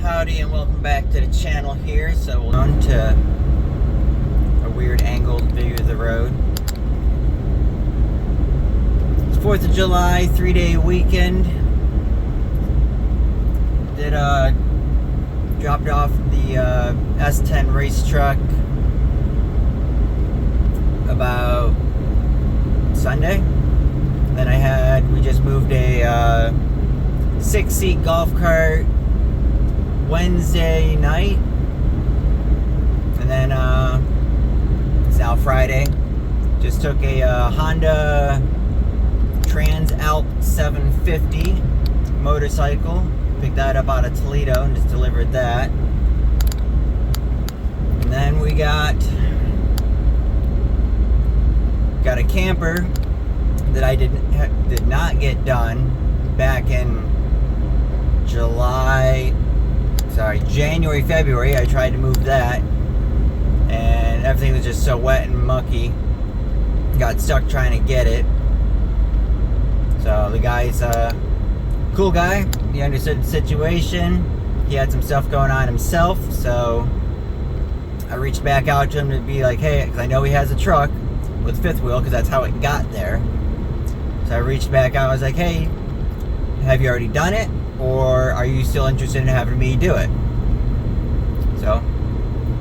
Howdy and welcome back to the channel here. So we're on to a weird angled view of the road. It's 4th of July, 3-day weekend. Dropped off the S10 race truck about Sunday. Then we just moved a 6-seat golf cart Wednesday night, and then it's now Friday. Just took a Honda Trans Alp 750 motorcycle, picked that up out of Toledo and just delivered that. And then we got a camper that I did not get done back in January, February. I tried to move that and everything was just so wet and mucky. Got stuck trying to get it. So the guy's a cool guy. He understood the situation. He had some stuff going on himself, so I reached back out to him to be like, hey, because I know he has a truck with fifth wheel, because that's how it got there. So I reached back out. I was like, hey, have you already done it, or are you still interested in having me do it? So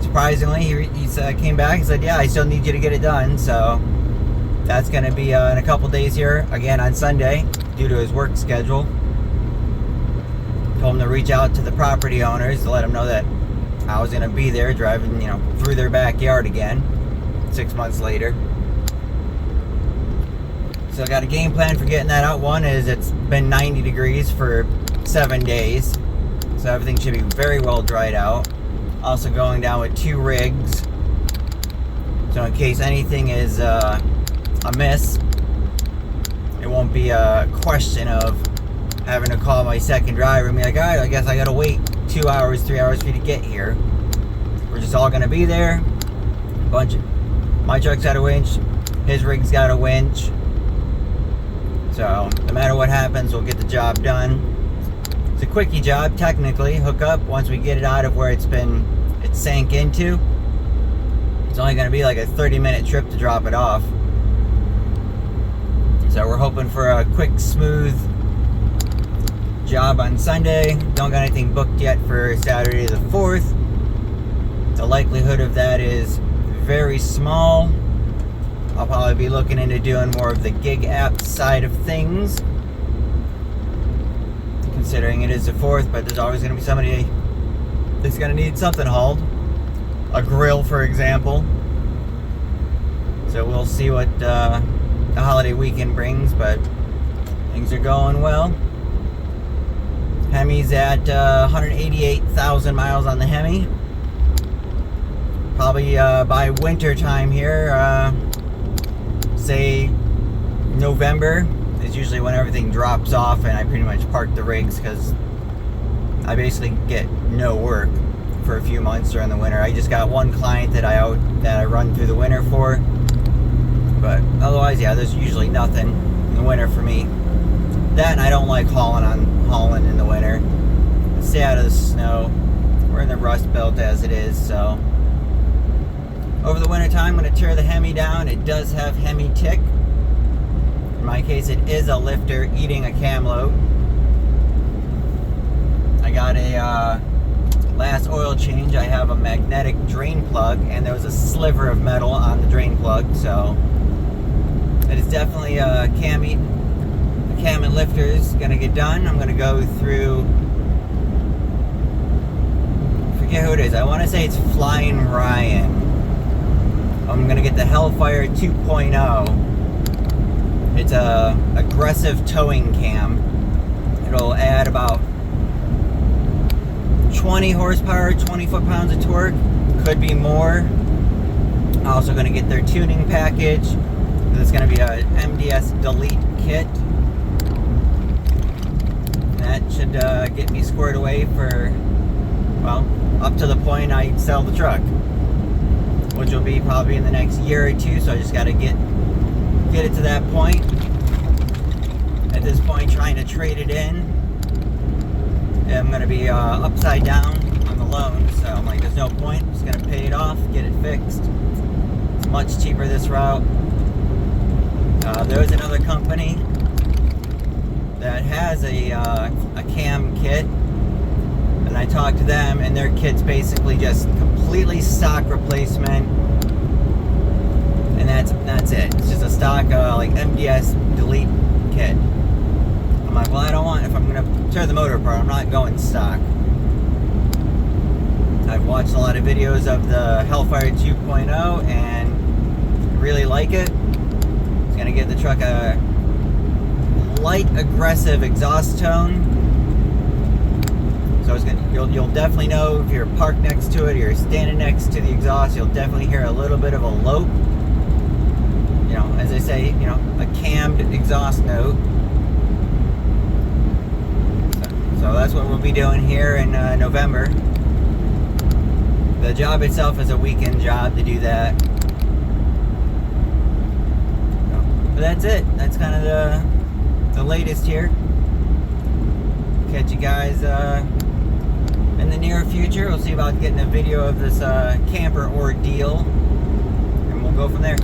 surprisingly, he came back and said, yeah, I still need you to get it done. So that's going to be in a couple days here, again on Sunday, due to his work schedule. Told him to reach out to the property owners to let them know that I was going to be there, driving, through their backyard again 6 months later. So I got a game plan for getting that out. One is it's been 90 degrees for 7 days, so everything should be very well dried out. Also going down with 2 rigs, so in case anything is amiss, it won't be a question of having to call my second driver and be like, alright, I guess I gotta wait 2 hours, 3 hours for you to get here. We're just all gonna be there. My truck's got a winch, his rig's got a winch. So no matter what happens, we'll get the job done. It's a quickie job, technically. Hook up once we get it out of where it sank into. It's only going to be like a 30-minute trip to drop it off. So we're hoping for a quick, smooth job on Sunday. Don't got anything booked yet for Saturday the 4th. The likelihood of that is very small. I'll probably be looking into doing more of the gig app side of things, considering it is the 4th, but there's always going to be somebody that's going to need something hauled. A grill, for example. So we'll see what the holiday weekend brings, but things are going well. Hemi's at 188,000 miles on the Hemi. Probably by winter time here, say November is usually when everything drops off and I pretty much park the rigs, because I basically get no work for a few months during the winter. I just got one client that I run through the winter for, but otherwise, yeah, there's usually nothing in the winter for me. That, and I don't like hauling in the winter. Stay out of the snow. We're in the rust belt as it is, so over the winter time, I'm going to tear the Hemi down. It does have Hemi tick. In my case, it is a lifter eating a cam load. I got a last oil change. I have a magnetic drain plug, and there was a sliver of metal on the drain plug. So it is definitely a cam and lifter is going to get done. I'm going to go through, I forget who it is. I want to say it's Flying Ryan. I'm going to get the Hellfire 2.0. It's a aggressive towing cam. It'll add about 20 horsepower, 20 foot-pounds of torque. Could be more. I'm also going to get their tuning package. It's going to be a MDS Delete kit. And that should get me squared away for, well, up to the point I sell the truck, which will be probably in the next year or two. So I just got to get it to that point. At this point, trying to trade it in I'm going to be upside down on the loan, so I'm like, there's no point. I'm just going to pay it off, get it fixed. It's much cheaper this route. There's another company that has a cam kit, and I talked to them, and their kit's basically just completely stock replacement, and that's it. It's just a stock like MDS delete kit. I'm like, well, I don't want, if I'm gonna tear the motor apart, I'm not going stock. I've watched a lot of videos of the Hellfire 2.0 and really like it. It's gonna give the truck a light aggressive exhaust tone. So it's gonna, you'll definitely know if you're parked next to it or you're standing next to the exhaust, you'll definitely hear a little bit of a lope. You know, as they say, you know, a cammed exhaust note. So that's what we'll be doing here in November. The job itself is a weekend job to do that. But that's it. That's kind of the latest here. Catch you guys in the near future. We'll see about getting a video of this camper ordeal, and we'll go from there.